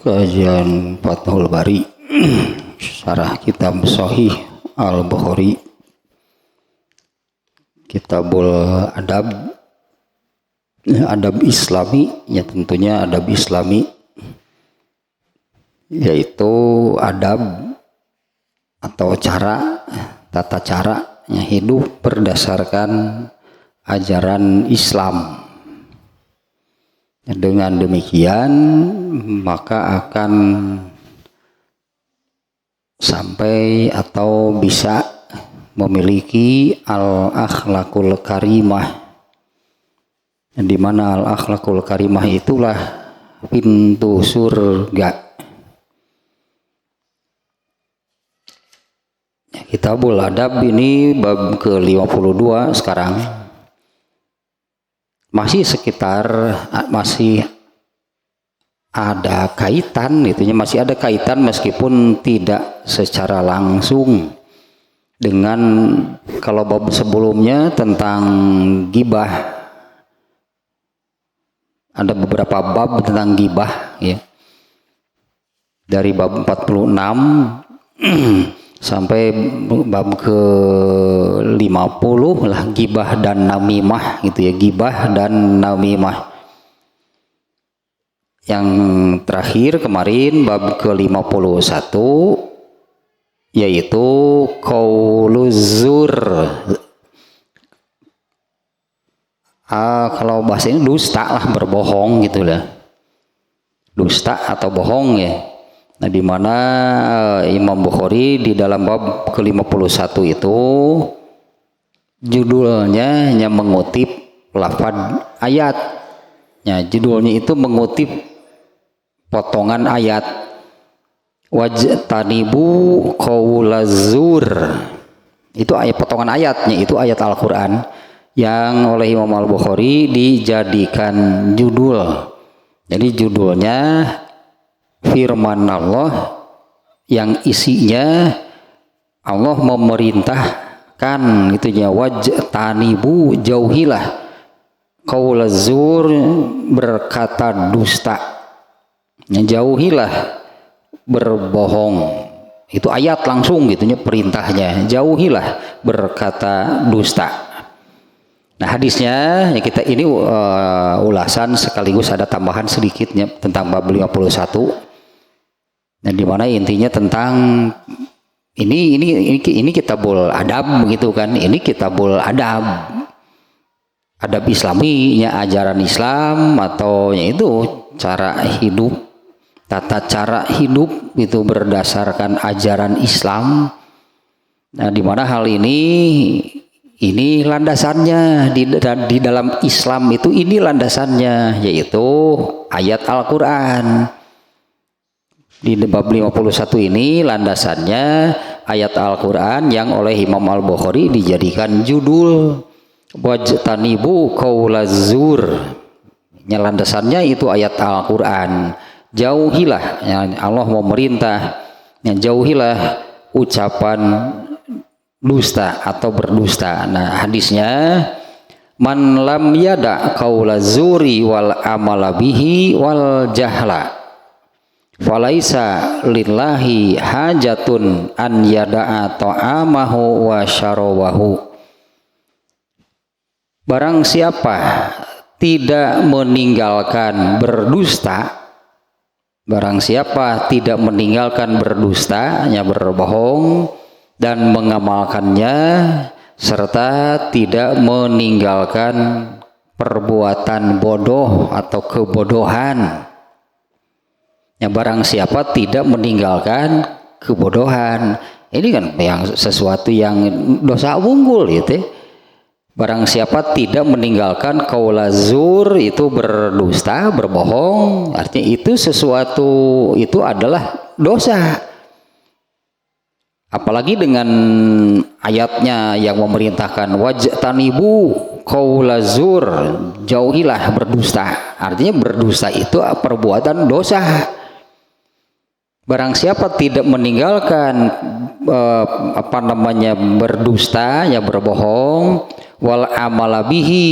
Kajian Fathul Bari Syarah Kitab Sahih Al-Bukhari, Kitabul Adab, Adab Islami, ya tentunya adab Islami, yaitu adab atau cara, tata caranya hidup berdasarkan ajaran Islam. Dengan demikian maka akan sampai atau bisa memiliki al-akhlakul karimah, di mana al-akhlakul karimah itulah pintu surga. Kitabul Adab ini bab ke-52 sekarang. Masih ada kaitan, itunya masih ada kaitan meskipun tidak secara langsung dengan kalau bab sebelumnya tentang gibah. Ada beberapa bab tentang gibah, ya. Dari bab 46 sampai bab ke-50 lah, gibah dan namimah gitu ya, gibah dan namimah. Yang terakhir kemarin bab ke-51 yaitu qauluzur. Kalau bahasa ini dusta lah, berbohong gitu lah, dusta atau bohong ya. Nah, di mana Imam Bukhari di dalam bab ke-51 itu judulnya hanya mengutip lafaz ayat. Ya, judulnya itu mengutip potongan ayat. Wajtanibu qaulazur. Itu ayat, potongan ayatnya itu ayat Al-Qur'an yang oleh Imam Al-Bukhari dijadikan judul. Jadi judulnya firman Allah yang isinya Allah memerintahkan itunya, wajtanibu, jauhilah, qaulazur, berkata dusta, jauhilah berbohong. Itu ayat langsung gitunya, perintahnya jauhilah berkata dusta. Nah, hadisnya ya, kita ini ulasan sekaligus ada tambahan sedikitnya tentang bab 51. Nah, di mana intinya tentang ini kitabul adab begitu kan. Ini kitabul adab, adab Islami, ya, ajaran Islam atau yaitu cara hidup, tata cara hidup itu berdasarkan ajaran Islam. Nah, di mana hal ini landasannya di dalam Islam itu, ini landasannya yaitu ayat Al-Qur'an. Di bab 51 ini landasannya ayat Al-Qur'an yang oleh Imam Al-Bukhari dijadikan judul wajtanibu qaulazur. Ya, landasannya itu ayat Al-Qur'an. Jauhilah, ya, Allah memerintah, ya, jauhilah ucapan dusta atau berdusta. Nah, hadisnya man lam yada qaulazuri wal amala bihi wal jahla falaisa lillahi hajatun an yada'a ta'amahu wa syarawahu. Barang siapa tidak meninggalkan berdusta, barang siapa tidak meninggalkan berdusta, ya, berbohong dan mengamalkannya, serta tidak meninggalkan perbuatan bodoh atau kebodohan. Ya, barang siapa tidak meninggalkan kebodohan, ini kan yang sesuatu yang dosa unggul itu. Barang siapa tidak meninggalkan qaulazur, itu berdusta, berbohong, artinya itu sesuatu itu adalah dosa. Apalagi dengan ayatnya yang memerintahkan wajtanibu qaulazur, jauhilah berdusta. Artinya berdusta itu perbuatan dosa. Barang siapa tidak meninggalkan berdusta, ya, berbohong, wal amala bihi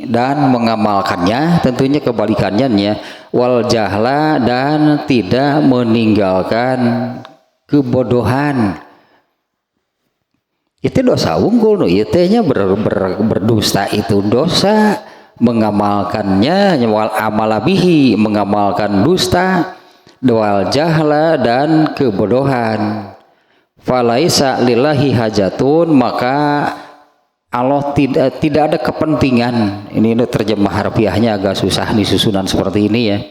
dan mengamalkannya, tentunya kebalikannya ya, wal jahla dan tidak meninggalkan kebodohan. Itu dosa unggul no, itu nya berdusta itu dosa, mengamalkannya wal amala bihi mengamalkan dusta, wal jahla dan kebodohan. Falaisa lillahi hajatun, maka Allah tidak ada kepentingan. Ini terjemah harfiahnya agak susah nih susunan seperti ini ya.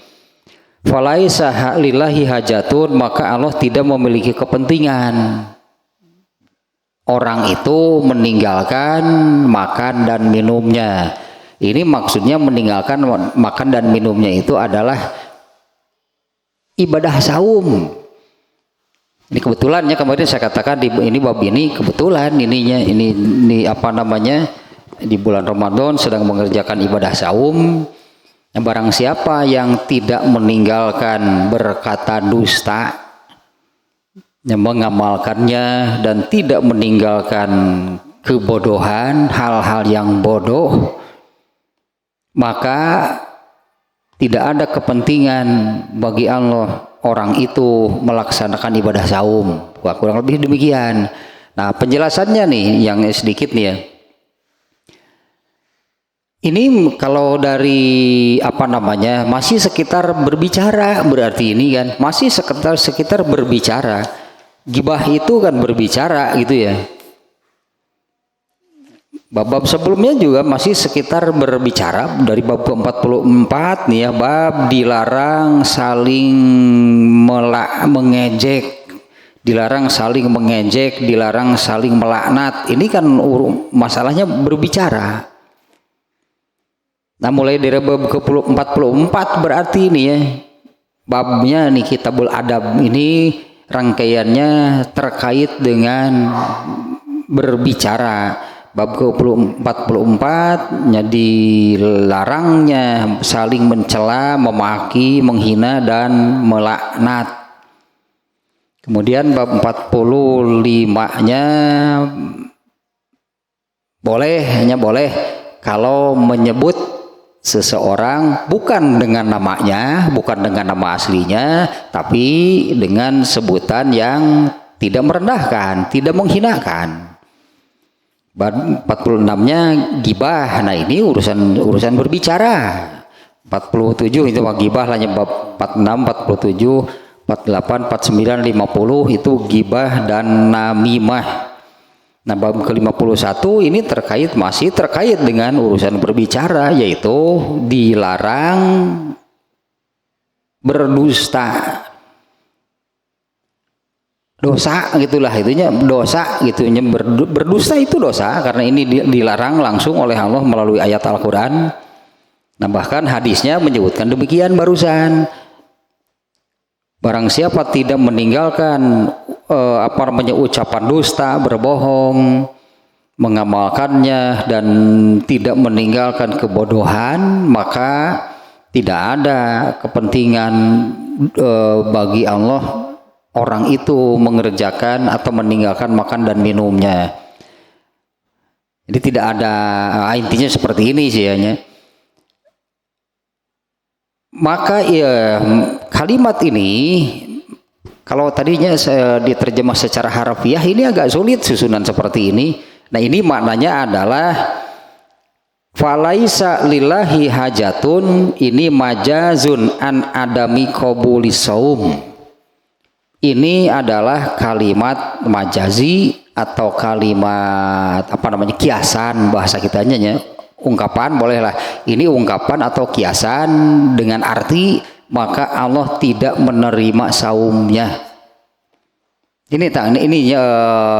Falaisa lillahi hajatun, maka Allah tidak memiliki kepentingan orang itu meninggalkan makan dan minumnya. Ini maksudnya meninggalkan makan dan minumnya itu adalah ibadah saum. Ini kebetulannya kemarin saya katakan ini bab ini kebetulan ini apa namanya, di bulan Ramadan sedang mengerjakan ibadah saum. Barang siapa yang tidak meninggalkan berkata dusta, yang mengamalkannya dan tidak meninggalkan kebodohan, hal-hal yang bodoh, maka tidak ada kepentingan bagi Allah orang itu melaksanakan ibadah saum. Wah, kurang lebih demikian. Nah, penjelasannya nih yang sedikit nih ya. Ini kalau dari apa namanya, masih sekitar berbicara, berarti ini kan masih sekitar berbicara. Gibah itu kan berbicara gitu ya. Bab-bab sebelumnya juga masih sekitar berbicara, dari bab 44 nih ya, bab dilarang saling mengejek, dilarang saling mengejek, dilarang saling melaknat. Ini kan masalahnya berbicara. Nah, mulai dari bab ke 44 berarti ini ya, babnya nih Kitabul Adab ini rangkaiannya terkait dengan berbicara. Bab ke-44 jadi larangnya saling mencela, memaki, menghina dan melaknat. Kemudian bab 45-nya hanya boleh kalau menyebut seseorang bukan dengan namanya, bukan dengan nama aslinya, tapi dengan sebutan yang tidak merendahkan, tidak menghinakan. 46-nya gibah. Nah, ini urusan berbicara. 47 itu gibah hanya bab 46, 47, 48, 49, 50 itu gibah dan namimah. Nah, bab ke-51 ini masih terkait dengan urusan berbicara, yaitu dilarang berdusta. Dosa gitulah itunya, dosa gitunya, berdusta itu dosa karena ini dilarang langsung oleh Allah melalui ayat Al-Qur'an. Nah, bahkan hadisnya menyebutkan demikian barusan. Barang siapa tidak meninggalkan ucapan dusta, berbohong, mengamalkannya dan tidak meninggalkan kebodohan, maka tidak ada kepentingan bagi Allah orang itu mengerjakan atau meninggalkan makan dan minumnya. Jadi tidak ada, intinya seperti ini sih ya. Maka ya, kalimat ini kalau tadinya diterjemah secara harfiah ini agak sulit susunan seperti ini. Nah, ini maknanya adalah falaisa lillahi hajatun, ini majazun an adami qabulis saum. Ini adalah kalimat majazi atau kalimat kiasan bahasa kitanya ya. Ungkapan bolehlah. Ini ungkapan atau kiasan dengan arti maka Allah tidak menerima saumnya. Ini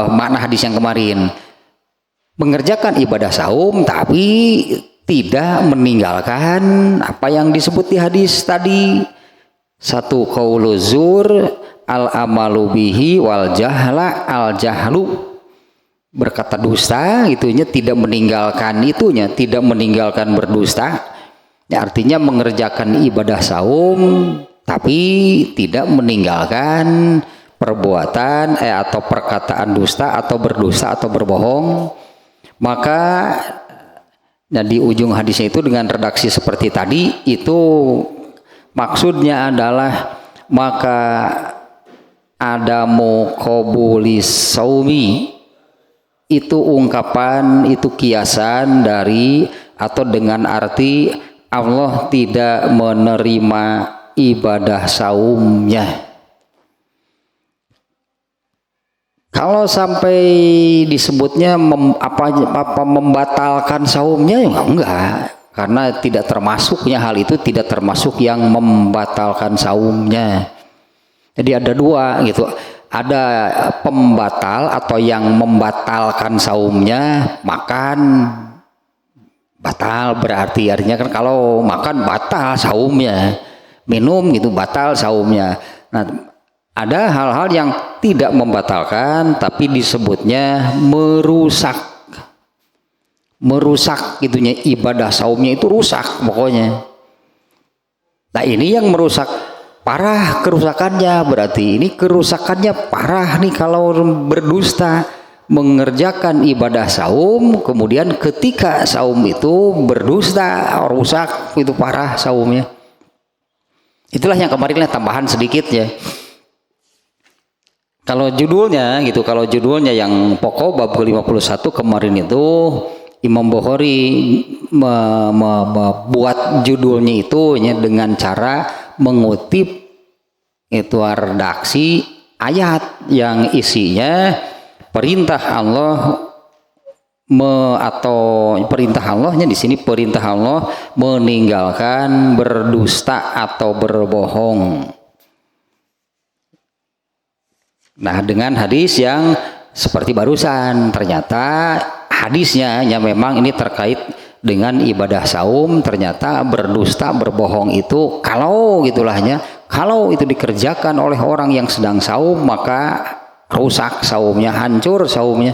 makna hadis yang kemarin. Mengerjakan ibadah saum tapi tidak meninggalkan apa yang disebut di hadis tadi. Satu qaulu zur, al amalu bihi, wal jahla al jahlu, berkata dusta itunya, tidak meninggalkan itunya, tidak meninggalkan berdusta ya, artinya mengerjakan ibadah saum tapi tidak meninggalkan perbuatan atau perkataan dusta atau berdusta atau berbohong, maka Nah di ujung hadisnya itu dengan redaksi seperti tadi itu maksudnya adalah maka adamu qabulis saumi, itu ungkapan, itu kiasan dari atau dengan arti Allah tidak menerima ibadah saumnya. Kalau sampai disebutnya membatalkan saumnya, ya enggak, karena tidak termasuknya hal itu, tidak termasuk yang membatalkan saumnya. Jadi ada dua gitu, ada pembatal atau yang membatalkan saumnya. Makan batal berarti artinya kan kalau makan batal saumnya, minum gitu batal saumnya. Nah, ada hal-hal yang tidak membatalkan tapi disebutnya merusak gitunya, ibadah saumnya itu rusak pokoknya. Nah ini yang merusak parah kerusakannya, berarti ini kerusakannya parah nih kalau berdusta mengerjakan ibadah saum kemudian ketika saum itu berdusta, rusak, itu parah saumnya. Itulah yang kemarinnya tambahan sedikit ya. Kalau judulnya gitu, kalau judulnya yang pokok bab ke-51 kemarin itu Imam Bukhari membuat judulnya itu ya, dengan cara mengutip itu redaksi ayat yang isinya perintah Allah atau perintah Allahnya di sini perintah Allah meninggalkan berdusta atau berbohong. Nah dengan hadis yang seperti barusan, ternyata hadisnya ya memang ini terkait dengan ibadah saum. Ternyata berdusta berbohong itu kalau gitulahnya, kalau itu dikerjakan oleh orang yang sedang saum maka rusak saumnya, hancur saumnya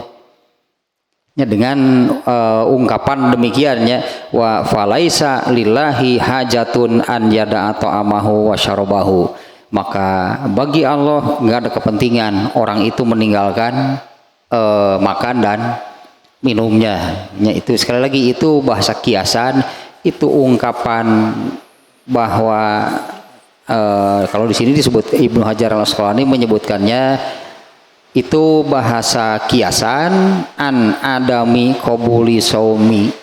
ya, dengan ungkapan demikiannya wa falaisa lillahi hajatun an yada'a ta'amahu wa syarabahu, maka bagi Allah nggak ada kepentingan orang itu meninggalkan makan dan minumnya. Ya, itu sekali lagi itu bahasa kiasan, itu ungkapan bahwa kalau di sini disebut Ibnu Hajar Al-Asqalani menyebutkannya itu bahasa kiasan an adami qabuli saumi,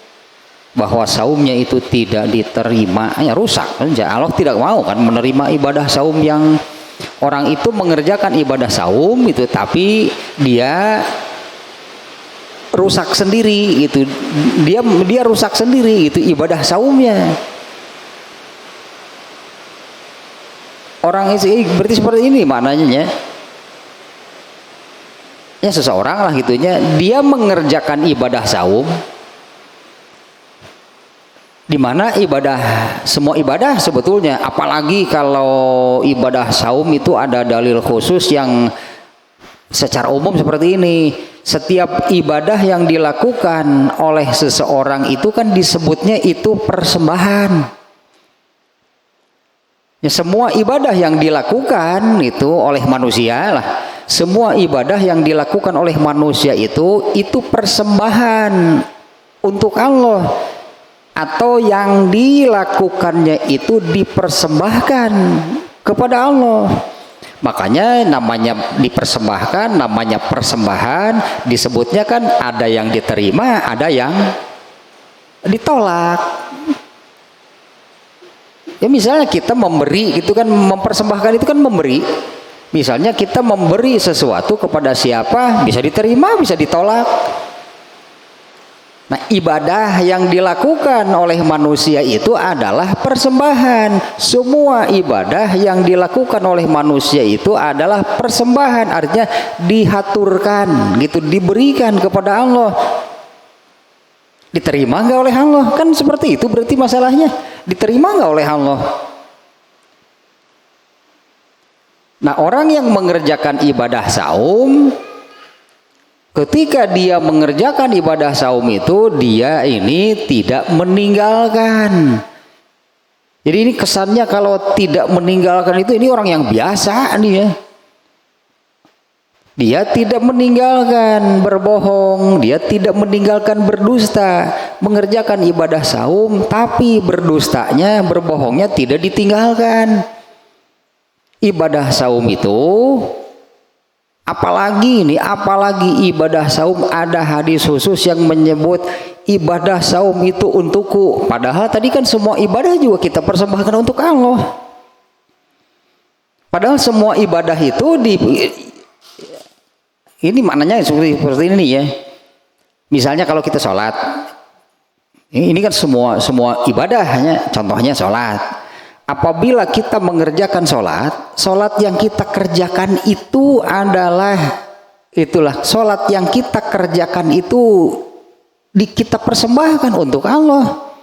bahwa saumnya itu tidak diterima, ya rusak. Allah tidak mau kan menerima ibadah saum yang orang itu mengerjakan ibadah saum itu tapi dia rusak sendiri gitu, dia rusak sendiri itu ibadah saumnya. Orang itu berarti seperti ini maknanya ya, seseorang lah gitunya dia mengerjakan ibadah saum di mana ibadah, semua ibadah sebetulnya, apalagi kalau ibadah saum itu ada dalil khusus yang secara umum seperti ini. Setiap ibadah yang dilakukan oleh seseorang itu kan disebutnya itu persembahan ya, semua ibadah yang dilakukan itu oleh manusia lah, semua ibadah yang dilakukan oleh manusia itu persembahan untuk Allah, atau yang dilakukannya itu dipersembahkan kepada Allah. Makanya namanya dipersembahkan, namanya persembahan, disebutnya kan ada yang diterima, ada yang ditolak. Ya misalnya kita memberi itu kan, mempersembahkan itu kan memberi. Misalnya kita memberi sesuatu kepada siapa, bisa diterima, bisa ditolak. Nah ibadah yang dilakukan oleh manusia itu adalah persembahan. Semua ibadah yang dilakukan oleh manusia itu adalah persembahan, artinya dihaturkan gitu, diberikan kepada Allah. Diterima nggak oleh Allah, kan seperti itu berarti masalahnya, diterima nggak oleh Allah. Nah orang yang mengerjakan ibadah saum, ketika dia mengerjakan ibadah saum itu dia ini tidak meninggalkan. Jadi ini kesannya kalau tidak meninggalkan itu ini orang yang biasa nih ya. Dia tidak meninggalkan berbohong, dia tidak meninggalkan berdusta, mengerjakan ibadah saum, tapi berdustanya, berbohongnya tidak ditinggalkan. Ibadah saum itu, apalagi ibadah saum, ada hadis khusus yang menyebut ibadah saum itu untukku. Padahal tadi kan semua ibadah juga kita persembahkan untuk Allah. Padahal semua ibadah itu ini maknanya seperti ini ya. Misalnya kalau kita sholat, ini kan semua ibadahnya, contohnya sholat. Apabila kita mengerjakan sholat yang kita kerjakan itu itulah sholat yang kita kerjakan itu kita persembahkan untuk Allah,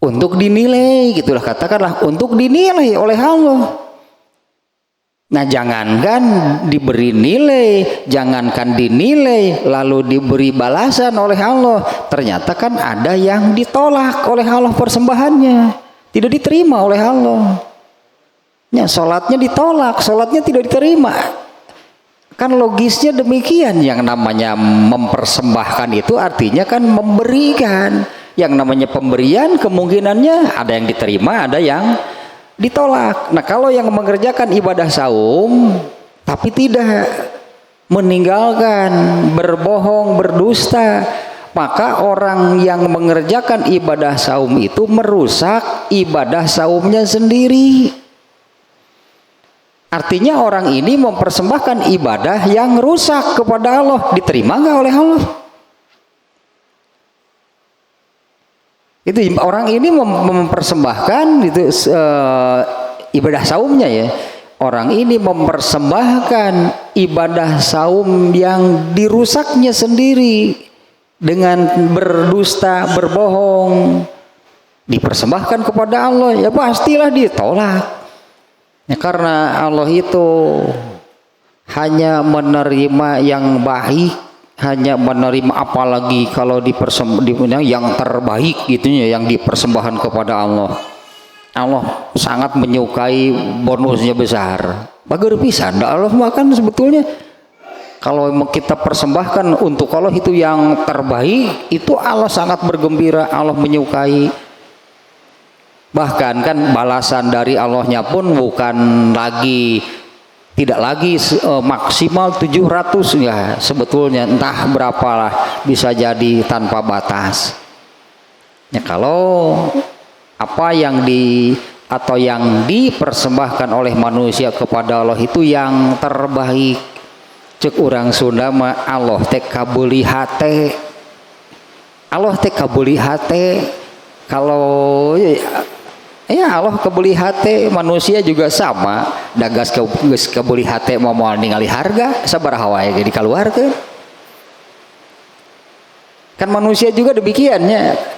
untuk dinilai, gitulah katakanlah, untuk dinilai oleh Allah. Nah, jangankan diberi nilai, jangankan dinilai lalu diberi balasan oleh Allah, ternyata kan ada yang ditolak oleh Allah persembahannya, tidak diterima oleh Allah. Ya, sholatnya ditolak, sholatnya tidak diterima. Kan logisnya demikian. Yang namanya mempersembahkan itu artinya kan memberikan. Yang namanya pemberian kemungkinannya ada yang diterima, ada yang ditolak. Nah, kalau yang mengerjakan ibadah saum tapi tidak meninggalkan berbohong, berdusta, maka orang yang mengerjakan ibadah saum itu merusak ibadah saumnya sendiri. Artinya orang ini mempersembahkan ibadah yang rusak kepada Allah, diterima nggak oleh Allah? Itu orang ini mempersembahkan itu ibadah saumnya ya. Orang ini mempersembahkan ibadah saum yang dirusaknya sendiri dengan berdusta, berbohong, dipersembahkan kepada Allah, ya pastilah ditolak. Ya, karena Allah itu hanya menerima yang baik, hanya menerima, apalagi kalau yang terbaik gitunya, yang dipersembahkan kepada Allah. Allah sangat menyukai, bonusnya besar. Bagus pisan, Allah makan sebetulnya kalau kita persembahkan untuk Allah itu yang terbaik, itu Allah sangat bergembira, Allah menyukai. Bahkan kan balasan dari Allahnya pun tidak lagi maksimal 700 ya, sebetulnya entah berapalah, bisa jadi tanpa batas. Ya, kalau apa yang yang dipersembahkan oleh manusia kepada Allah itu yang terbaik, cek orang Sunda mah Allah teh kabuli hate. Allah teh kabuli hate. Kalau ya Allah kabuli hate, manusia juga sama. Dagas kabuli hate mau ningali harga sabaraha wae jadi kaluarkeun. Kan manusia juga demikiannya.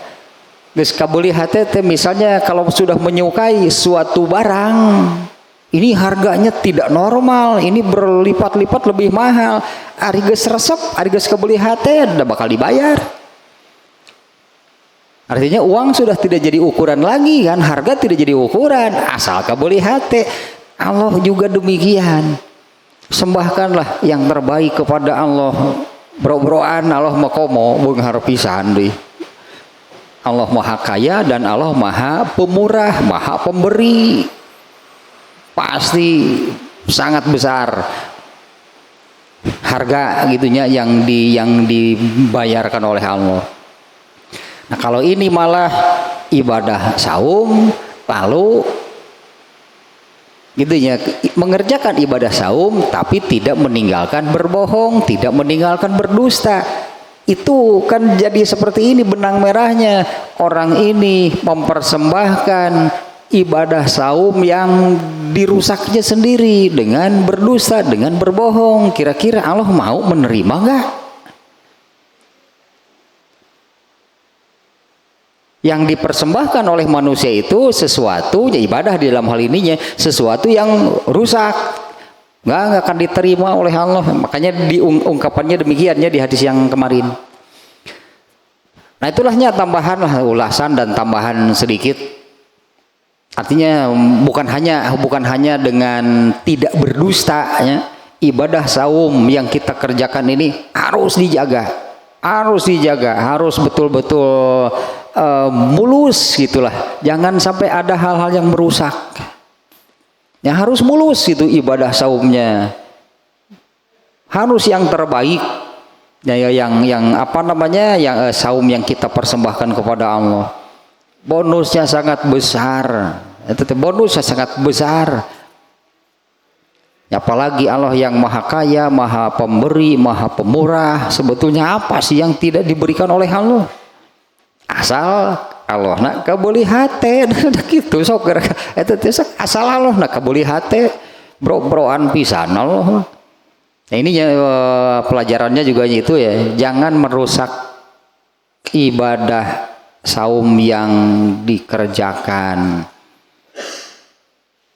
Geus kabuli hate teh misalnya kalau sudah menyukai suatu barang, ini harganya tidak normal, ini berlipat-lipat lebih mahal. Ari geus resep, ari geus kabuli hate udah bakal dibayar. Artinya uang sudah tidak jadi ukuran lagi kan, harga tidak jadi ukuran, asal kabuli hate. Allah juga demikian. Sembahkanlah yang terbaik kepada Allah. Bro-broan Allah makomo beunghar pisan deui. Allah Maha Kaya dan Allah Maha Pemurah, Maha Pemberi. Pasti sangat besar harga gitunya yang dibayarkan oleh Allah. Nah, kalau ini malah ibadah saum, lalu gitu ya, mengerjakan ibadah saum tapi tidak meninggalkan berbohong, tidak meninggalkan berdusta. Itu kan jadi seperti ini benang merahnya. Orang ini mempersembahkan ibadah saum yang dirusaknya sendiri dengan berdusta, dengan berbohong. Kira-kira Allah mau menerima enggak? Yang dipersembahkan oleh manusia itu sesuatu, ya ibadah di dalam hal ininya sesuatu yang rusak, nggak akan diterima oleh Allah. Makanya diungkapannya demikiannya di hadis yang kemarin. Nah, itulahnya tambahan lah, ulasan dan tambahan sedikit. Artinya bukan hanya dengan tidak berdusta ya. ibadah saum yang kita kerjakan ini harus dijaga, harus betul-betul mulus gitulah. Jangan sampai ada hal-hal yang merusak. Ya harus mulus itu ibadah saumnya. Harus yang terbaik. Ya, yang apa namanya? Yang saum yang kita persembahkan kepada Allah. Bonusnya sangat besar. Itu bonusnya sangat besar. Apalagi Allah yang maha kaya, maha pemberi, maha pemurah. Sebetulnya apa sih yang tidak diberikan oleh Allah? Asal Allah nak kabuli hati, gitu sok itu asal Allah nak kabuli hati, bro-broan pisan Allah. Nah ini pelajarannya juga itu ya, jangan merusak ibadah saum yang dikerjakan.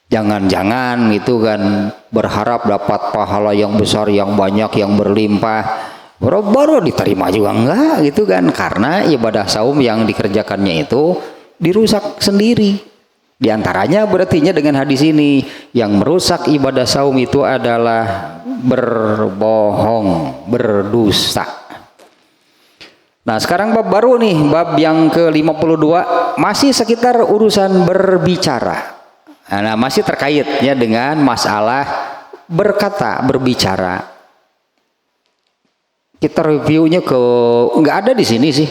Jangan-jangan itu kan berharap dapat pahala yang besar, yang banyak, yang berlimpah, baru diterima juga enggak gitu kan, karena ibadah saum yang dikerjakannya itu dirusak sendiri. Di antaranya berartinya dengan hadis ini, yang merusak ibadah saum itu adalah berbohong, berdusta. Nah sekarang bab baru nih, bab yang ke-52, masih sekitar urusan berbicara. Nah, masih terkaitnya dengan masalah berkata, berbicara. Kita reviewnya ke nggak ada di sini sih.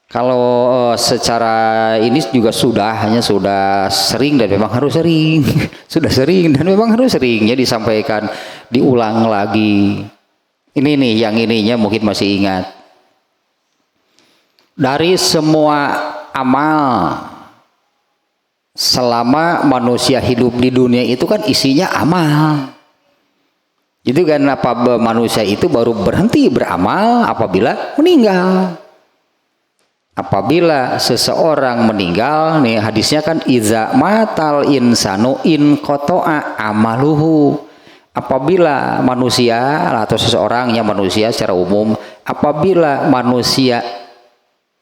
Kalau secara ini juga hanya sudah sering dan memang harus sering, sudah sering dan memang harus seringnya disampaikan, diulang lagi. Ini nih yang ininya mungkin masih ingat. Dari semua amal selama manusia hidup di dunia itu kan isinya amal. Itu kan apa manusia itu baru berhenti beramal apabila meninggal. Apabila seseorang meninggal, nih hadisnya kan iza matal insanu in qata'a amaluhu. Apabila manusia atau seseorang yang manusia secara umum, apabila manusia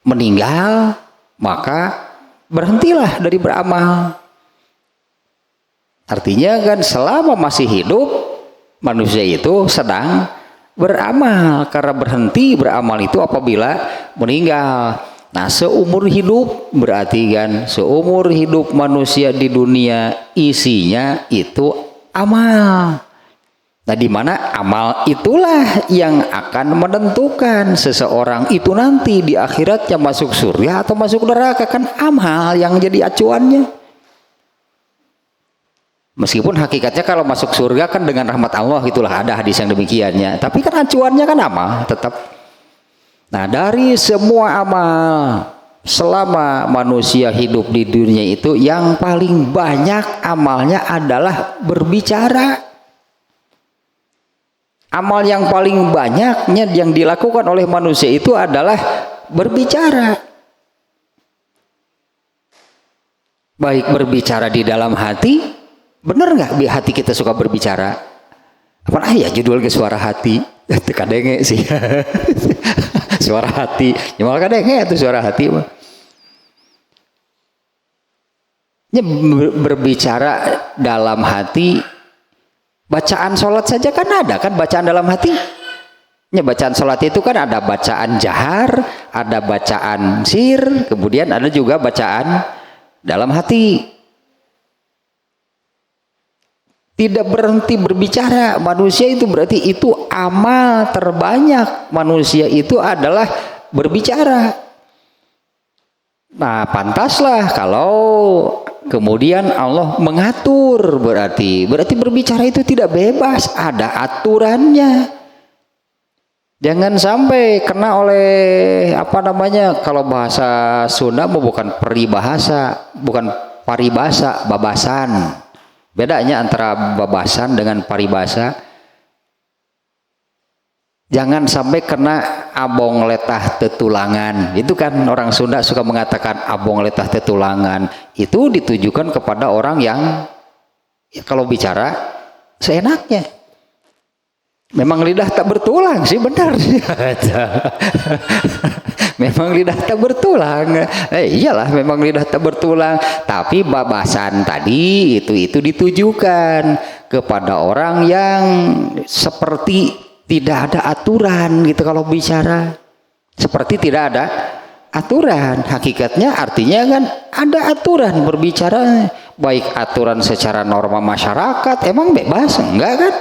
meninggal, maka berhentilah dari beramal. Artinya kan selama masih hidup manusia itu sedang beramal, karena berhenti beramal itu apabila meninggal. Nah seumur hidup berarti kan seumur hidup manusia di dunia isinya itu amal. Nah di mana amal itulah yang akan menentukan seseorang itu nanti di akhiratnya masuk surga atau masuk neraka, kan amal yang jadi acuannya. Meskipun hakikatnya kalau masuk surga kan dengan rahmat Allah, itulah ada hadis yang demikiannya. Tapi kan acuannya kan amal tetap. Nah dari semua amal selama manusia hidup di dunia itu yang paling banyak amalnya adalah berbicara. Amal yang paling banyaknya yang dilakukan oleh manusia itu adalah berbicara. Baik berbicara di dalam hati, bener nggak hati kita suka berbicara? Apa ya judul ke suara hati? Kadenge sih. Suara hati. Ya malah kadenge itu suara hati. Ini berbicara dalam hati. Bacaan sholat saja kan ada kan bacaan dalam hati. Ya, bacaan sholat itu kan ada bacaan jahar, ada bacaan sir, kemudian ada juga bacaan dalam hati. Tidak berhenti berbicara manusia itu, berarti itu amal terbanyak manusia itu adalah berbicara. Nah pantaslah kalau kemudian Allah mengatur, berarti berbicara itu tidak bebas, ada aturannya. Jangan sampai kena oleh apa namanya, kalau bahasa Sunda bukan peribahasa, bukan paribasa, babasan. Bedanya antara babasan dengan paribasa. Jangan sampai kena abong letah tetulangan. Itu kan orang Sunda suka mengatakan abong letah tetulangan. Itu ditujukan kepada orang yang ya, kalau bicara seenaknya. Memang lidah tak bertulang sih, benar. memang lidah tak bertulang. Iyalah memang lidah tak bertulang, tapi babasan tadi itu ditujukan kepada orang yang seperti tidak ada aturan gitu kalau bicara. Seperti tidak ada aturan. Hakikatnya artinya kan ada aturan berbicara, baik aturan secara norma masyarakat, emang bebas? Enggak kan?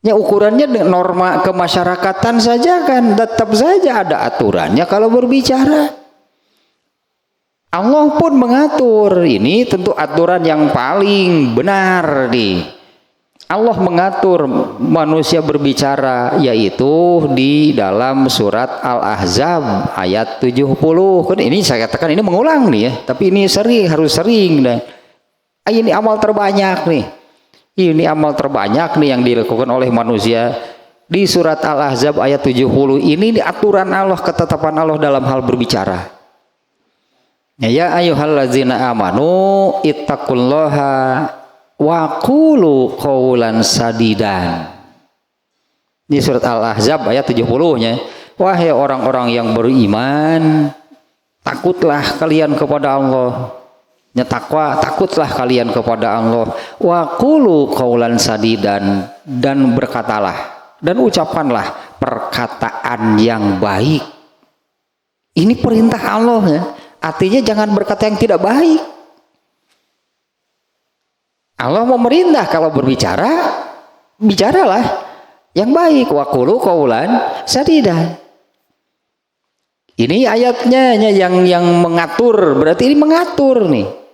Ya ukurannya norma kemasyarakatan saja kan tetap saja ada aturannya kalau berbicara. Allah pun mengatur, ini tentu aturan yang paling benar nih. Allah mengatur manusia berbicara yaitu di dalam surat Al-Ahzab ayat 70. Kan ini saya katakan ini mengulang nih ya, tapi ini harus sering dan ini amal terbanyak nih. Ini amal terbanyak nih yang dilakukan oleh manusia di surat Al-Ahzab ayat 70. Ini aturan Allah, ketetapan Allah dalam hal berbicara. Ya ayyuhallazina amanu ittaqullaha wa qulu qawlan sadidan. Di surat Al-Ahzab ayat 70-nya. Wahai orang-orang yang beriman, takutlah kalian kepada Allah. Takwa, takutlah kalian kepada Allah. Wa qulu qaulan sadidan, dan berkatalah dan ucapkanlah perkataan yang baik. Ini perintah Allah ya. Artinya jangan berkata yang tidak baik. Allah memerintah kalau berbicara, bicaralah yang baik. Wa qulu qaulan sadidan. Ini ayatnya yang mengatur, berarti ini mengatur nih.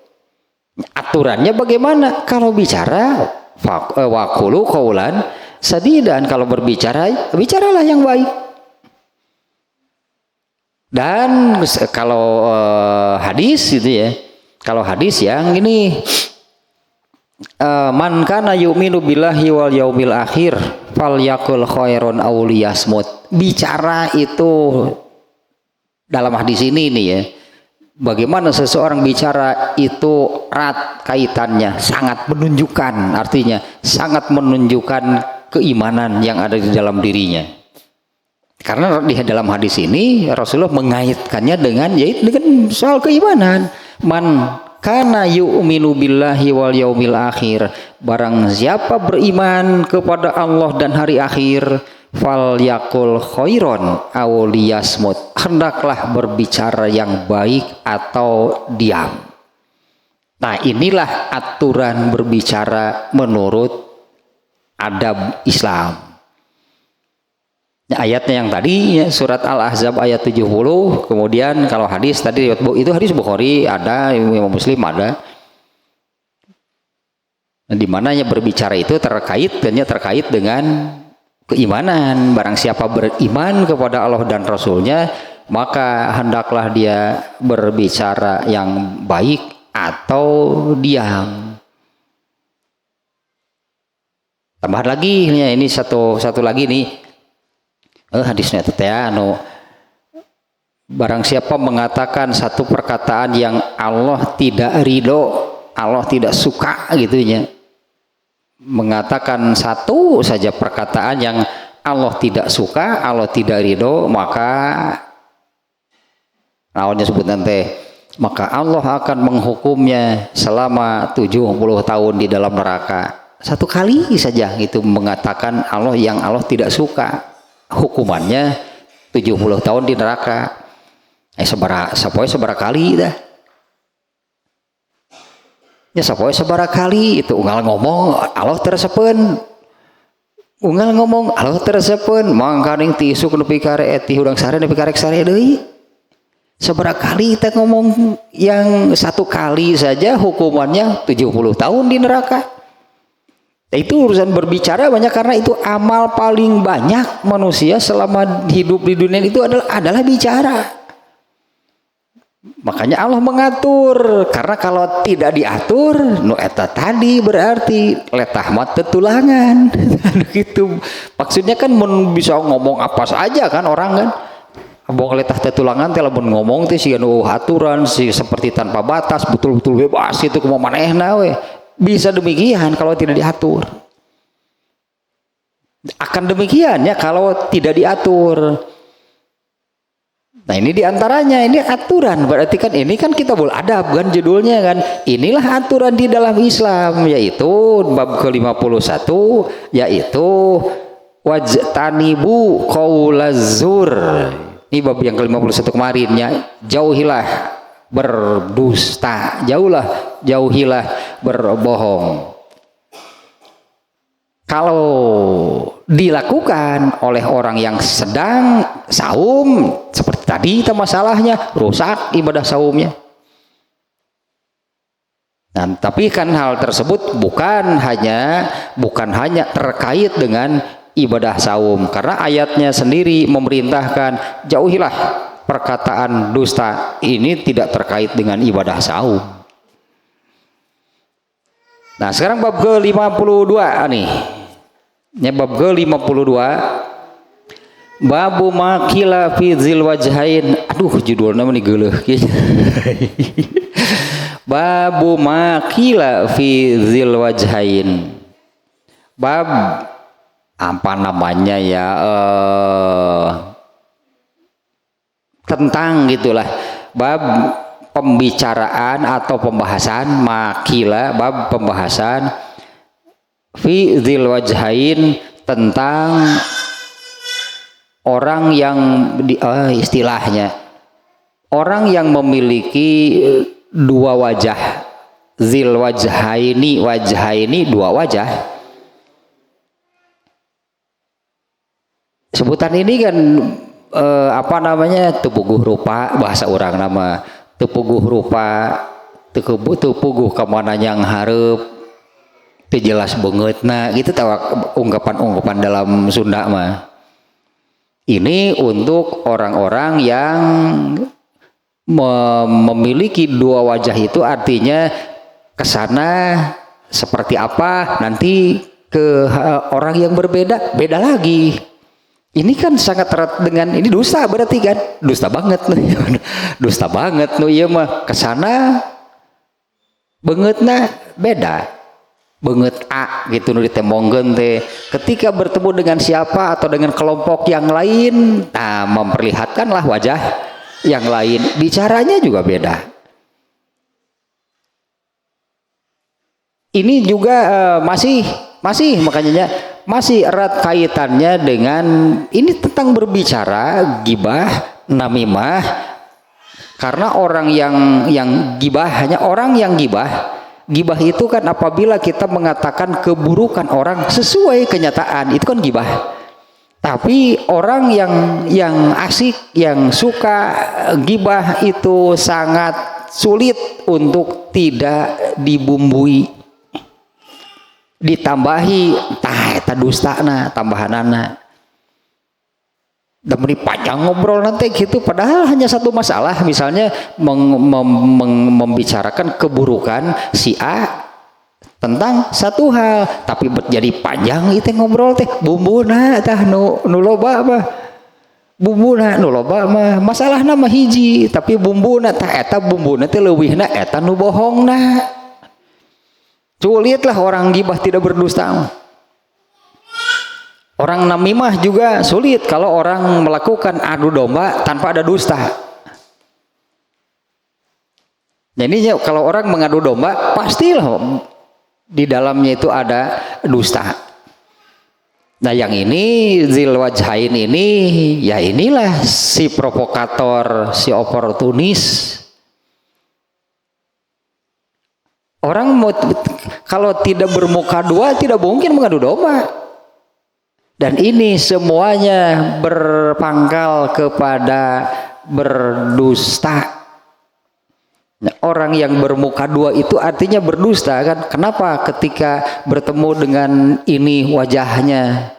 Aturannya bagaimana? Kalau bicara waqulu qaulan sadidan, kalau berbicara bicaralah yang baik. Dan kalau hadis itu ya, kalau hadis yang ini man kana yu'minu billahi wal yaumil akhir falyaqul khairon aw liyasmut. Bicara itu dalam hadis ini nih ya, bagaimana seseorang bicara itu erat kaitannya, sangat menunjukkan, artinya sangat menunjukkan keimanan yang ada di dalam dirinya. Karena di dalam hadis ini Rasulullah mengaitkannya dengan soal keimanan. Man kana yu'minu billahi wal yaumil akhir, barang siapa beriman kepada Allah dan hari akhir, fal yakul khairon aw liyasmut, hendaklah berbicara yang baik atau diam. Nah, inilah aturan berbicara menurut adab Islam. Nah, ayatnya yang tadi ya, surat Al-Ahzab ayat 70. Kemudian kalau hadis tadi itu hadis Bukhari ada, Imam Muslim ada. Nah, di mananya berbicara itu terkait dengan keimanan. Barang siapa beriman kepada Allah dan Rasulnya, maka hendaklah dia berbicara yang baik atau diam. Tambah lagi ya, ini satu lagi nih hadisnya barang siapa mengatakan satu perkataan yang Allah tidak ridho, Allah tidak suka gitunya, mengatakan satu saja perkataan yang Allah tidak suka, Allah tidak ridho, maka naonnya sebut nanti, maka Allah akan menghukumnya selama 70 tahun di dalam neraka. Satu kali saja itu mengatakan Allah yang Allah tidak suka, hukumannya 70 tahun di neraka. Seberapa kali dah. Ya sabara kali itu unggal ngomong Allah tersepen, unggal ngomong Allah tersepen, mangkaning tisuk nepi kare ti hudang sare nepi karek sare deui. Sabara kali kita ngomong yang satu kali saja hukumannya 70 tahun di neraka. Itu urusan berbicara banyak, karena itu amal paling banyak manusia selama hidup di dunia itu adalah bicara. Makanya Allah mengatur, karena kalau tidak diatur nu eta tadi berarti letah mat tetulangan. Gitu. Maksudnya kan bisa ngomong apa saja kan orang kan. Abong letah tetulangan teh lamun ngomong teh siga nu aturan si seperti tanpa batas, betul-betul bebas itu kumaha manehna we. Bisa demikian kalau tidak diatur. Akan demikian ya kalau tidak diatur. Nah ini diantaranya, ini aturan, berarti kan ini kan kita boleh adab kan judulnya kan. Inilah aturan di dalam Islam, yaitu bab ke-51, yaitu wajtanibu qaulazur. Ini bab yang ke-51 kemarin ya, jauhilah berdusta, jauhilah berbohong. Kalau dilakukan oleh orang yang sedang saum seperti tadi itu masalahnya rusak ibadah saumnya. Nah, tapi kan hal tersebut bukan hanya terkait dengan ibadah saum, karena ayatnya sendiri memerintahkan jauhilah perkataan dusta. Ini tidak terkait dengan ibadah saum. Nah sekarang bab ke-52 nih. Ya, bab ke-52 babu makila fi zil wajhain. Aduh judulnya mah geuleuh kieu. Babu makila fi zil wajhain. Bab apa namanya ya, tentang gitulah, bab pembicaraan atau pembahasan makila, bab pembahasan fi dzil wajhain, tentang orang yang istilahnya orang yang memiliki dua wajah. Dzil wajhaini dua wajah. Sebutan ini kan apa namanya, tepuguh rupa, bahasa orang nama tepuguh rupa, tepuguh kemana yang hareup teu jelas beungeutna gitu, tahu ungkapan-ungkapan dalam Sunda mah. Ini untuk orang-orang yang memiliki dua wajah, itu artinya kesana seperti apa, nanti ke orang yang berbeda beda lagi. Ini kan sangat erat dengan ini dusta, berarti kan dusta banget dusta banget nu ieu mah, kesana beungeutna beda. Beungeut A gitu nu ditemongkeun teh, ketika bertemu dengan siapa atau dengan kelompok yang lain, nah memperlihatkanlah wajah yang lain, bicaranya juga beda. Ini juga masih makanya masih erat kaitannya dengan ini tentang berbicara gibah, namimah, karena orang yang gibah, hanya orang yang gibah itu kan apabila kita mengatakan keburukan orang sesuai kenyataan, itu kan gibah. Tapi orang yang asik, yang suka gibah itu sangat sulit untuk tidak dibumbui, ditambahi eta dustana tambahanana. Dan panjang ngobrol nanti gitu, padahal hanya satu masalah, misalnya membicarakan keburukan si A tentang satu hal, tapi jadi panjang itu ngobrol teh, bumbuna tah nu loba mah, bumbuna nu loba mah masalahna mah hiji, tapi bumbuna tah eta bumbuna teh leuwihna eta nu bohongna. Sulitlah orang gibah tidak berdusta. Orang namimah juga sulit kalau orang melakukan adu domba tanpa ada dusta. Jadi kalau orang mengadu domba, pastilah di dalamnya itu ada dusta. Nah yang ini dzil wajhain ini, ya inilah si provokator, si oportunis. Orang kalau tidak bermuka dua tidak mungkin mengadu domba. Dan ini semuanya berpangkal kepada berdusta. Nah, orang yang bermuka dua itu artinya berdusta kan? Kenapa? Ketika bertemu dengan ini wajahnya,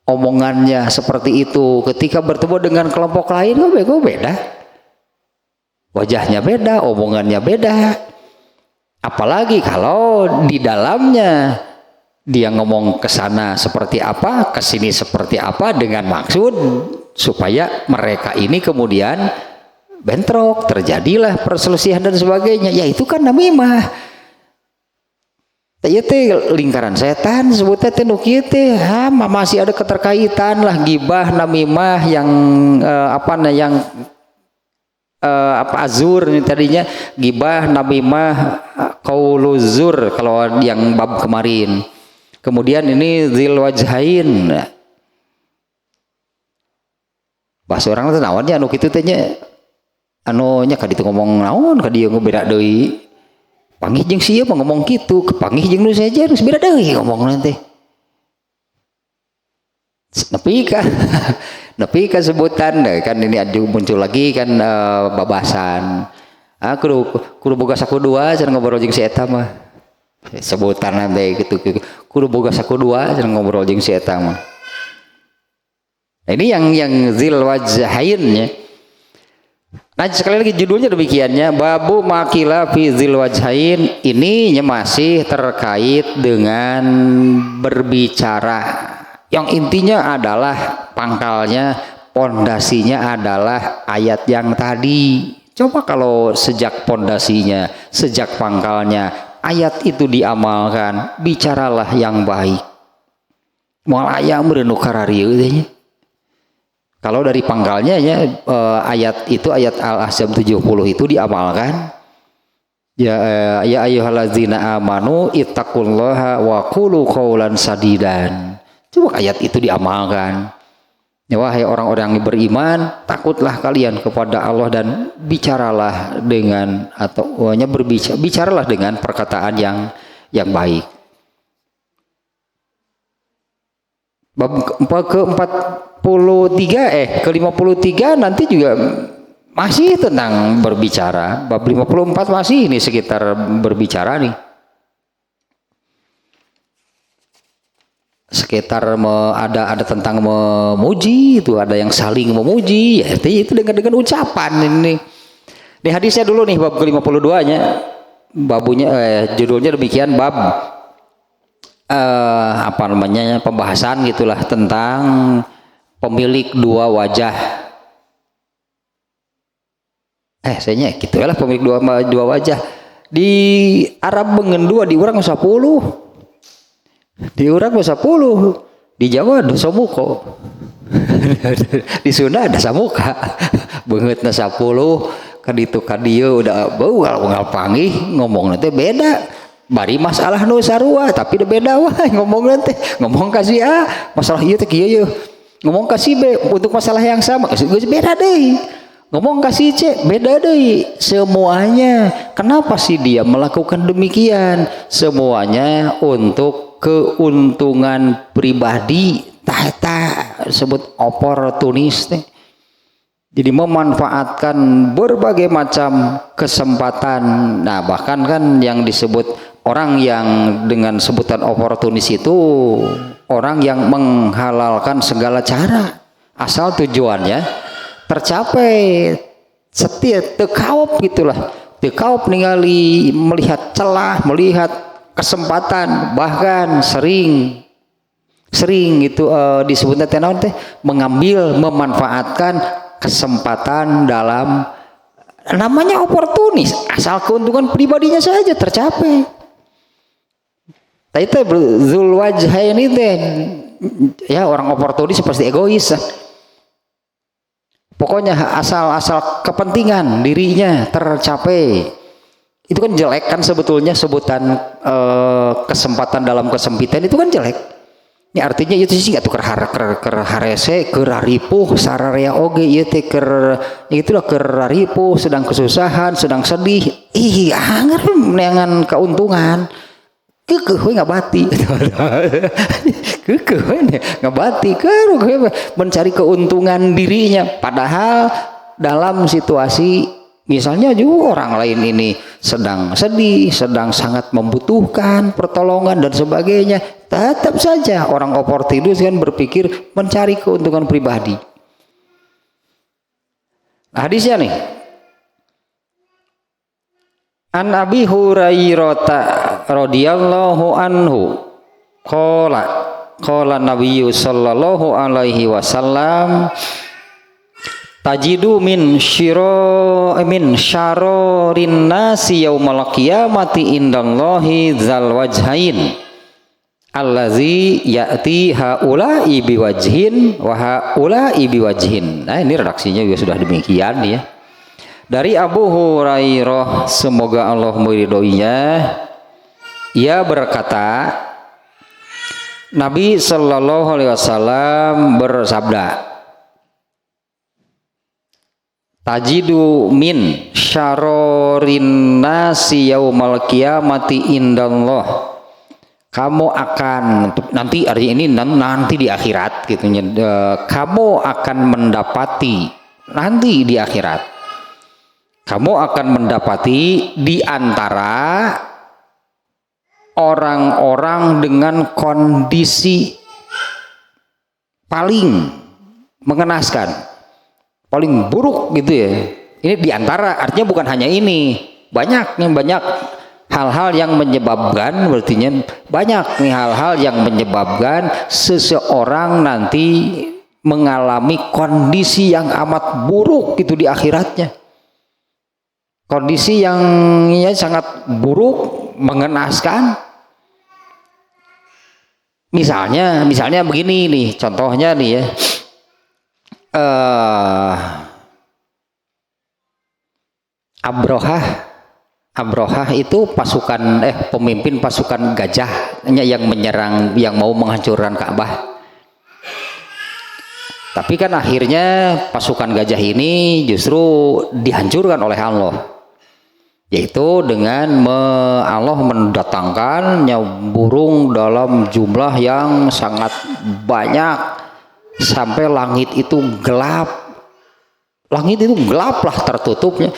omongannya seperti itu. Ketika bertemu dengan kelompok lain, kok beda? Wajahnya beda, omongannya beda. Apalagi kalau di dalamnya dia ngomong ke sana seperti apa, ke sini seperti apa, dengan maksud supaya mereka ini kemudian bentrok, terjadilah perselisihan dan sebagainya. Ya itu kan namimah. Ya teh lingkaran setan sebutnya teh nu kieu teh, masih ada keterkaitan lah gibah namimah yang apa azur ini tadinya gibah namimah qauluzur kalau yang bab kemarin. Kemudian ini zil wajhain. Bahasa orang teh naonnya anu kitu teh nya anu nya ka ditu ngomong naon ka dieu beda deui. Panggih jeung sieu ngomong kitu, kepanggih jeung nu saja geus beda deui ngomongna teh. Nepi ka sebutan kan ini ada muncul lagi kan babasan. Kudu boga sakudua cenah ngobrol jeung si eta mah. Sebutan teh gitu. Kudu boga sakudua cenah ngobrol jeung si eta mah. Nah, ini yang zil wajhain ya. Nah, sekali lagi judulnya demikiannya babu makila fi zil wajhain, ini masih terkait dengan berbicara. Yang intinya adalah pangkalnya, pondasinya adalah ayat yang tadi. Coba kalau sejak pondasinya, sejak pangkalnya ayat itu diamalkan, bicaralah yang baik. Moal aya meureun nu kararieu teh. Kalau dari pangkalnya ya ayat itu ayat Al-Ahzab 70 itu diamalkan. Ya ayyuhallazina amanu ittaqullaha wa qulu qaulan sadidan. Coba ayat itu diamalkan. Ya wahai orang-orang yang beriman, takutlah kalian kepada Allah dan bicaralah dengan atau bicaralah dengan perkataan yang baik. Bab ke-53 nanti juga masih tentang berbicara. Bab 54 masih ini sekitar berbicara nih. Sekitar ada tentang memuji, itu ada yang saling memuji, ya itu dengan ucapan ini. Di hadisnya dulu nih bab ke-52 nya. Babunya judulnya demikian bab pembahasan gitulah tentang pemilik dua wajah. Sayanya gitu lah pemilik dua wajah. Di Arab bengen dua, di urang 10. Di urang 10. Di Jawa ada samuko. Di Sunda ada samuka. Beungeutna 10 kaditu kadieu udah bau unggal panggih ngomong nanti beda. Bari masalah nu sarua tapi udah beda wae ngomong nanti ngomong kasih masalah ieu teh kieu ngomong kasih B untuk masalah yang sama geus beda deui ngomong kasih C beda deui semuanya. Kenapa sih dia melakukan demikian? Semuanya untuk keuntungan pribadi, tah sebut oportunis teh. Jadi memanfaatkan berbagai macam kesempatan. Nah, bahkan kan yang disebut orang yang dengan sebutan oportunis itu orang yang menghalalkan segala cara asal tujuannya tercapai. Setiap tekaup gitulah, tekaup ningali melihat celah, melihat kesempatan, bahkan sering itu disebutnya tenaun teh mengambil, memanfaatkan kesempatan dalam namanya oportunis, asal keuntungan pribadinya saja tercapai. Itu zul wajhain itu ya orang oportunis pasti egois. Pokoknya asal kepentingan dirinya tercapai. Itu kan jelek kan sebetulnya sebutan kesempatan dalam kesempitan itu kan jelek. Ini artinya itu sih atuh keur harese keur ripuh sararea oge ieu teh keur itulah keur ripuh sedang kesusahan sedang sedih anger neangan keuntungan keukeuh we ngabati keukeuh we ngabati keur mencari keuntungan dirinya padahal dalam situasi misalnya juga orang lain ini sedang sedih, sedang sangat membutuhkan pertolongan dan sebagainya. Tetap saja orang oportunis kan berpikir mencari keuntungan pribadi. Nah, hadisnya nih. An Abi Hurairah radhiyallahu anhu qala Nabi sallallahu alaihi wasallam tajidu min syarorin nasi yaumal qiyamati indallahi zal wajhain allazi ya'ti haula'i biwajhin wa haula'i biwajhin. Nah, ini redaksinya juga sudah demikian ya. Dari Abu Hurairah semoga Allah meridhoinya, ia berkata, Nabi Shallallahu Alaihi Wasallam bersabda, tajidu min syarorin nasi yaumal qiyamati indallah. Kamu akan nanti, artinya ini nanti di akhirat gitu. Kamu akan mendapati nanti di akhirat. Kamu akan mendapati di antara orang-orang dengan kondisi paling mengenaskan, paling buruk gitu ya. Ini di antara, artinya bukan hanya ini, banyak hal-hal yang menyebabkan, artinya banyak nih hal-hal yang menyebabkan seseorang nanti mengalami kondisi yang amat buruk gitu di akhiratnya. Kondisi yang ya sangat buruk, mengenaskan. Misalnya begini nih, contohnya nih ya. Abrohah itu pemimpin pasukan gajahnya yang menyerang, yang mau menghancurkan Ka'bah. Tapi kan akhirnya pasukan gajah ini justru dihancurkan oleh Allah, yaitu dengan Allah mendatangkan burung dalam jumlah yang sangat banyak sampai langit itu gelap lah tertutupnya.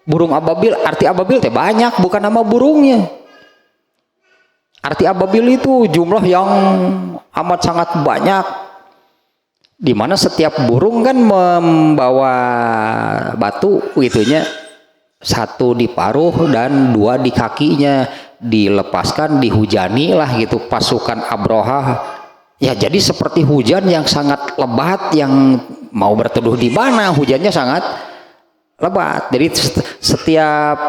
Burung ababil, arti ababil teh banyak, bukan nama burungnya. Arti ababil itu jumlah yang amat sangat banyak, di mana setiap burung kan membawa batu gitunya, satu di paruh dan dua di kakinya, dilepaskan, dihujani lah gitu pasukan Abrohah. Ya jadi seperti hujan yang sangat lebat, yang mau berteduh di mana hujannya sangat lebat. Jadi setiap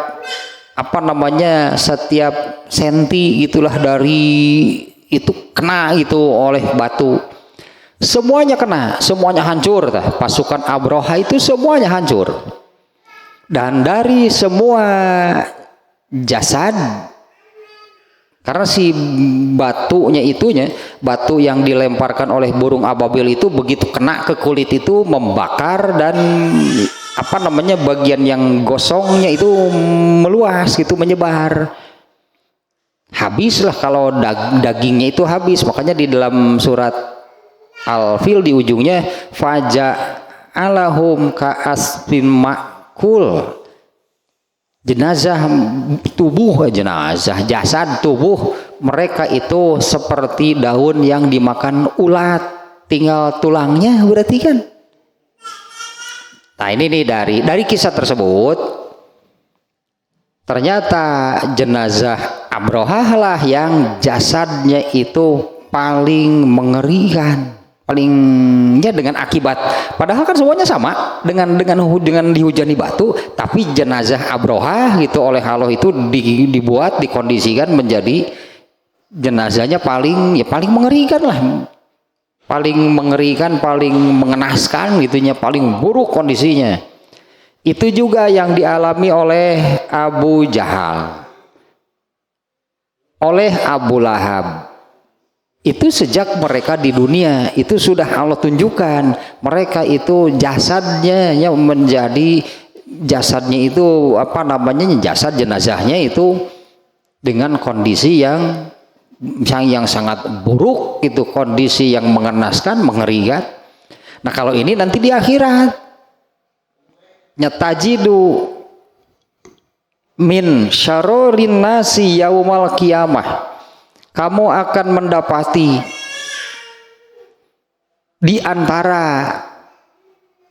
setiap senti gitulah dari itu kena itu oleh batu. Semuanya kena, semuanya hancur. Pasukan Abrohah itu semuanya hancur. Dan dari semua jasad, karena si batu yang dilemparkan oleh burung ababil itu begitu kena ke kulit itu membakar, dan bagian yang gosongnya itu meluas gitu, menyebar. Habislah kalau dagingnya itu habis. Makanya di dalam surat Al-Fil di ujungnya faja'alahum ka'asfim ma'kul, jasad tubuh mereka itu seperti daun yang dimakan ulat, tinggal tulangnya berarti kan. Nah ini nih dari kisah tersebut, ternyata jenazah Abrohah lah yang jasadnya itu paling mengerikan, palingnya dengan akibat, padahal kan semuanya sama dengan dihujani batu, tapi jenazah Abrohah gitu oleh Allah itu dikondisikan menjadi jenazahnya paling mengerikan lah, paling mengerikan, paling mengenaskan gitunya, paling buruk kondisinya. Itu juga yang dialami oleh Abu Jahal, oleh Abu Lahab. Itu sejak mereka di dunia itu sudah Allah tunjukkan mereka itu jasadnya itu jasad jenazahnya itu dengan kondisi yang sangat buruk, itu kondisi yang mengenaskan, mengerikan. Nah kalau ini nanti di akhirat, nyatajidu min syarorin nasi yaumal qiyamah, kamu akan mendapati di antara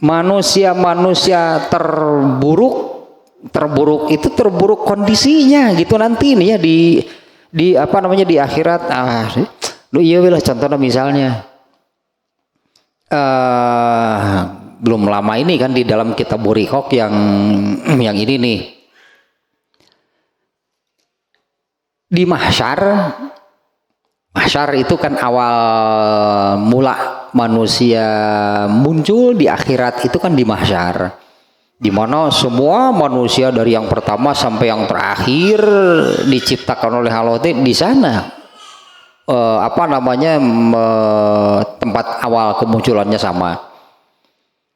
manusia-manusia terburuk itu terburuk kondisinya gitu nanti nih ya di akhirat. Iya lah contohnya misalnya belum lama ini kan di dalam kitab Buriqoq yang ini nih, di mahsyar itu kan awal mula manusia muncul di akhirat itu kan di mahsyar. di mana semua manusia dari yang pertama sampai yang terakhir diciptakan oleh Allah di sana. Tempat awal kemunculannya sama.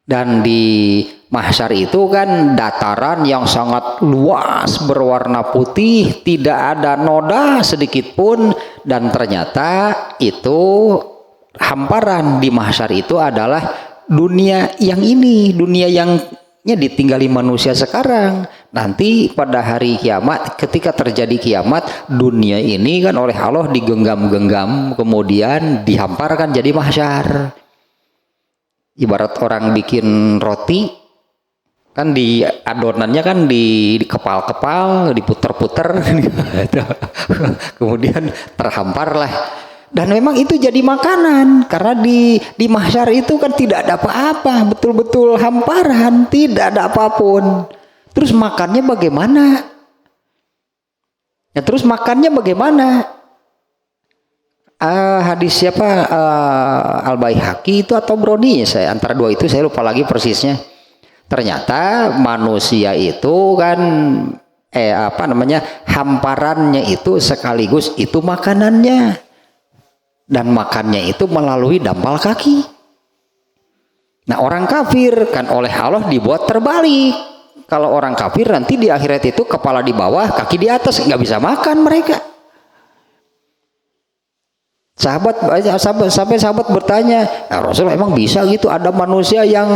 Dan di mahsyar itu kan dataran yang sangat luas berwarna putih, tidak ada noda sedikit pun, dan ternyata itu hamparan di mahsyar itu adalah dunia yang ini, dunia yang ditinggali manusia sekarang. Nanti pada hari kiamat, ketika terjadi kiamat, dunia ini kan oleh Allah digenggam-genggam, kemudian dihamparkan jadi mahsyar. Ibarat orang bikin roti, kan di adonannya kan di kepal-kepal, diputer-puter, kemudian terhampar lah. Dan memang itu jadi makanan, karena di mahsyar itu kan tidak ada apa-apa, betul-betul hamparan, tidak ada apapun. Terus makannya bagaimana? Ya terus makannya bagaimana? Hadis siapa, Al-Baihaqi itu atau Broni, saya antara dua itu saya lupa lagi persisnya. Ternyata manusia itu kan hamparannya itu sekaligus itu makanannya, dan makannya itu melalui dampal kaki. Nah orang kafir kan oleh Allah dibuat terbalik. Kalau orang kafir nanti di akhirat itu kepala di bawah, kaki di atas, nggak bisa makan mereka. Sampai sahabat bertanya, Rasul emang bisa gitu ada manusia yang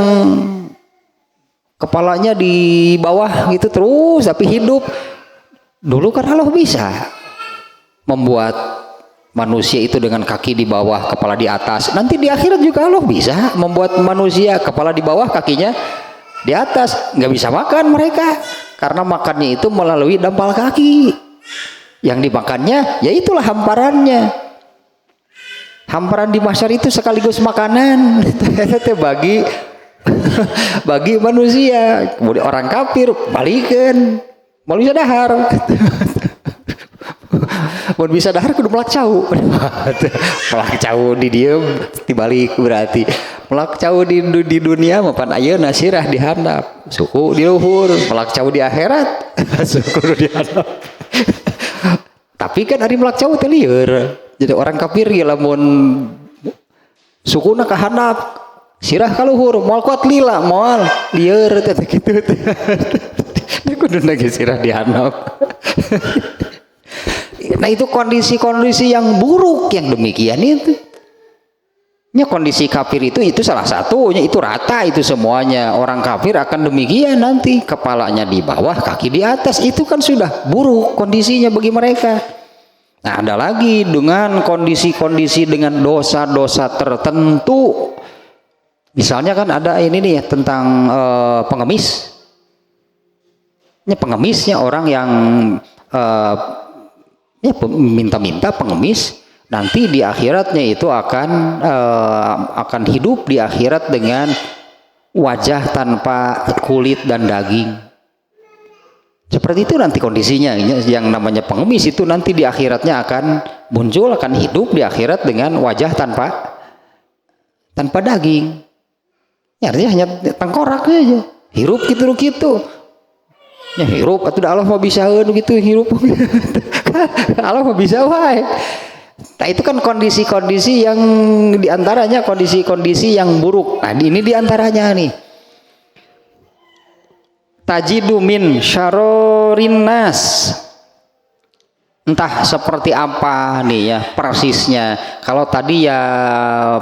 kepalanya di bawah gitu terus tapi hidup? Dulu kan Allah bisa membuat manusia itu dengan kaki di bawah, kepala di atas. Nanti di akhirat juga Allah bisa membuat manusia kepala di bawah, kakinya di atas. Nggak bisa makan mereka karena makannya itu melalui dampal kaki. Yang dimakannya ya itulah hamparannya. Hamparan di mahsyar itu sekaligus makanan bagi manusia. Kemudian orang kafir balikan manusia dahar. Mau bisa dahar kudu melak cau. Melak cau di diem dibalik berarti melak cau di dunia mapan ayeuna sirah dihandap, suku di luhur, melak cau di akhirat suku di handap. Tapi kan ari melak cau teh lieur. Jadi orang kafir ya lamun sukuna ka handap, sirah ka luhur, moal kuat lila, moal lieur teh kitu teh. Kudu nage sirah di handap. Nah itu kondisi-kondisi yang buruk yang demikian itu. Ya kondisi kafir itu salah satunya, itu rata itu semuanya. Orang kafir akan demikian nanti, kepalanya di bawah, kaki di atas. Itu kan sudah buruk kondisinya bagi mereka. Nah ada lagi dengan kondisi-kondisi dengan dosa-dosa tertentu. Misalnya kan ada ini nih tentang pengemis. Ini pengemisnya orang yang minta-minta pengemis, nanti di akhiratnya itu akan hidup di akhirat dengan wajah tanpa kulit dan daging. Seperti itu nanti kondisinya. Yang namanya pengemis itu nanti di akhiratnya akan muncul, akan hidup di akhirat dengan wajah tanpa daging. Ya, artinya hanya tengkorak aja, hirup gitu. Ya hirup atau Allah mau bisa gitu hirup. Allah mau bisa wae. Nah itu kan kondisi-kondisi yang diantaranya kondisi-kondisi yang buruk. Nah ini diantaranya nih. Tajidu min syarorin nas. Entah seperti apa nih ya persisnya. Kalau tadi ya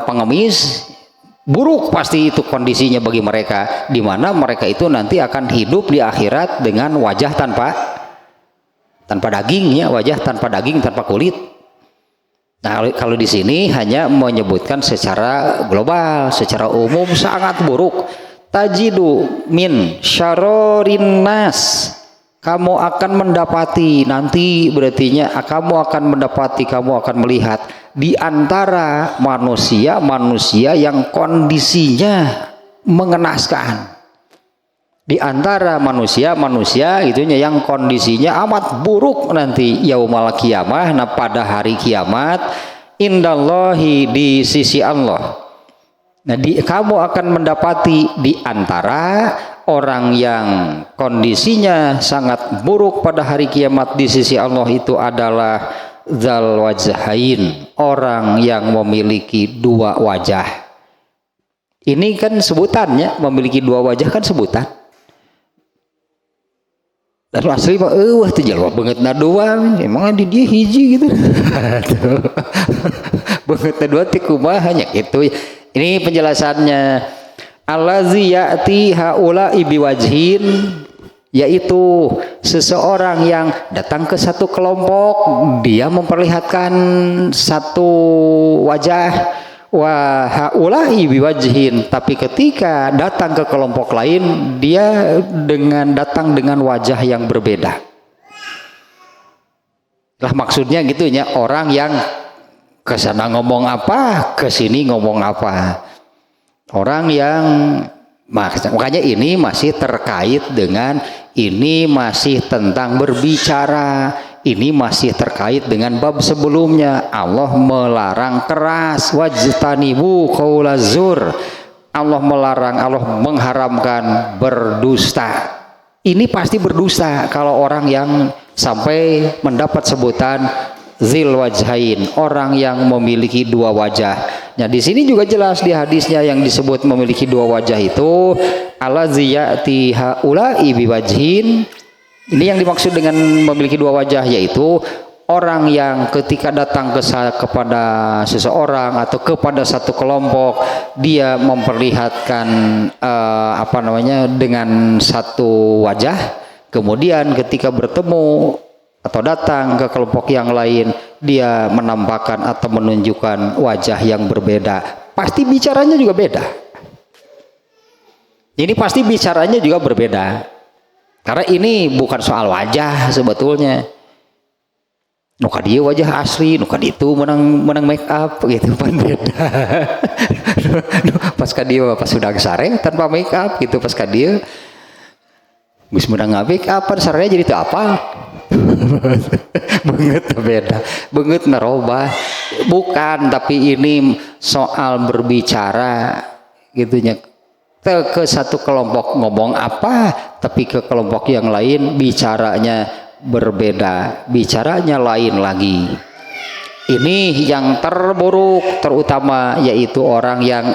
pengemis, buruk pasti itu kondisinya bagi mereka, di mana mereka itu nanti akan hidup di akhirat dengan wajah tanpa daging ya, wajah tanpa daging, tanpa kulit. Nah kalau di sini hanya menyebutkan secara global, secara umum sangat buruk. Tajidu min syarorin nas, kamu akan mendapati nanti, berartinya kamu akan melihat di antara manusia yang kondisinya mengenaskan. Di antara manusia itunya yang kondisinya amat buruk nanti yaumal kiamah. Nah pada hari kiamat, indallahi, di sisi Allah. Nah kamu akan mendapati di antara orang yang kondisinya sangat buruk pada hari kiamat di sisi Allah itu adalah dzal wajhain, orang yang memiliki dua wajah. Ini kan sebutannya, memiliki dua wajah kan sebutan. Lalu asli mah itu jalwa beungeutna dua, emang di dia hiji gitu. Beungeutna dua teh kumaha nya kitu. Ini penjelasannya. Allazi ya'ti haula'i biwajhin, yaitu seseorang yang datang ke satu kelompok, dia memperlihatkan satu wajah, wa haula'i biwajhin, tapi ketika datang ke kelompok lain dia datang dengan wajah yang berbeda. Lah maksudnya gitu ya, orang yang ke sana ngomong apa, ke sini ngomong apa. Orang yang makanya ini masih terkait dengan, ini masih tentang berbicara, ini masih terkait dengan bab sebelumnya. Allah melarang keras, wajtanibu qaulazur. Allah melarang, Allah mengharamkan berdusta. Ini pasti berdusta kalau orang yang sampai mendapat sebutan zil wajhain, orang yang memiliki dua wajah. Nah di sini juga jelas di hadisnya yang disebut memiliki dua wajah itu allazi ya'ti haula'i biwajhin. Ini yang dimaksud dengan memiliki dua wajah, yaitu orang yang ketika datang kepada seseorang atau kepada satu kelompok, dia memperlihatkan dengan satu wajah, kemudian ketika bertemu atau datang ke kelompok yang lain dia menampakkan atau menunjukkan wajah yang berbeda. Pasti bicaranya juga beda. Ini pasti bicaranya juga berbeda. Karena ini bukan soal wajah sebetulnya. Nuka dia wajah asli, nuka itu menang make up gitu pan beda. Pas dia pas sudah sare tanpa make up gitu, pas dia geus menang make up pan sarenya jadi teu apa. Banget beda, banget narobah, bukan, tapi ini soal berbicara gitunya. Ke satu kelompok ngomong apa, tapi ke kelompok yang lain bicaranya berbeda, bicaranya lain lagi. Ini yang terburuk terutama, yaitu orang yang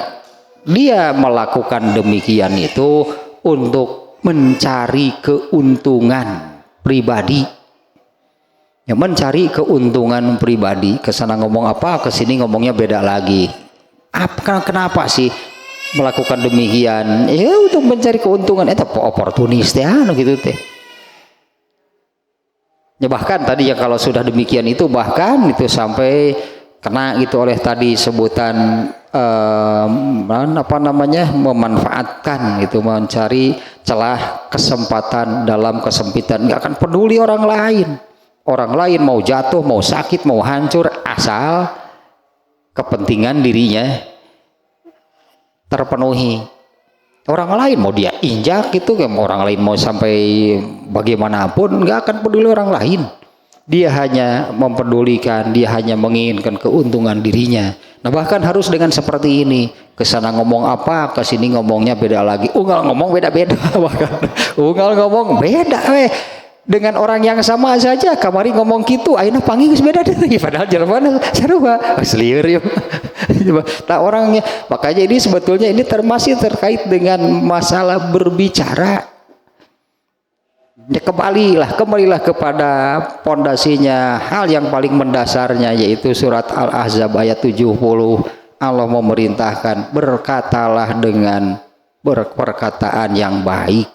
dia melakukan demikian itu untuk mencari keuntungan pribadi. Ya, mencari keuntungan pribadi, kesana ngomong apa, kesini ngomongnya beda lagi. Kenapa sih melakukan demikian? Ya untuk mencari keuntungan, itu oportunis teh gitu teh. Ya bahkan tadi ya kalau sudah demikian itu bahkan itu sampai kena gitu oleh tadi sebutan memanfaatkan gitu, mencari celah kesempatan dalam kesempitan, nggak akan peduli orang lain. Orang lain mau jatuh, mau sakit, mau hancur, asal kepentingan dirinya terpenuhi. Orang lain mau dia injak gitu, orang lain mau sampai bagaimanapun, nggak akan peduli orang lain. Dia hanya mempedulikan, dia hanya menginginkan keuntungan dirinya. Nah bahkan harus dengan seperti ini, kesana ngomong apa, kesini ngomongnya beda lagi. Unggal ngomong beda-beda, bahkan unggal ngomong beda dengan orang yang sama saja. Kamari ngomong gitu, ayeuna panggil geus beda deh, padahal jalan sarua aslieur ya. Nah orangnya, makanya ini sebetulnya ini masih terkait dengan masalah berbicara. Ya, kembalilah kepada pondasinya, hal yang paling mendasarnya, yaitu surat Al-Ahzab ayat 70. Allah memerintahkan berkatalah dengan perkataan yang baik.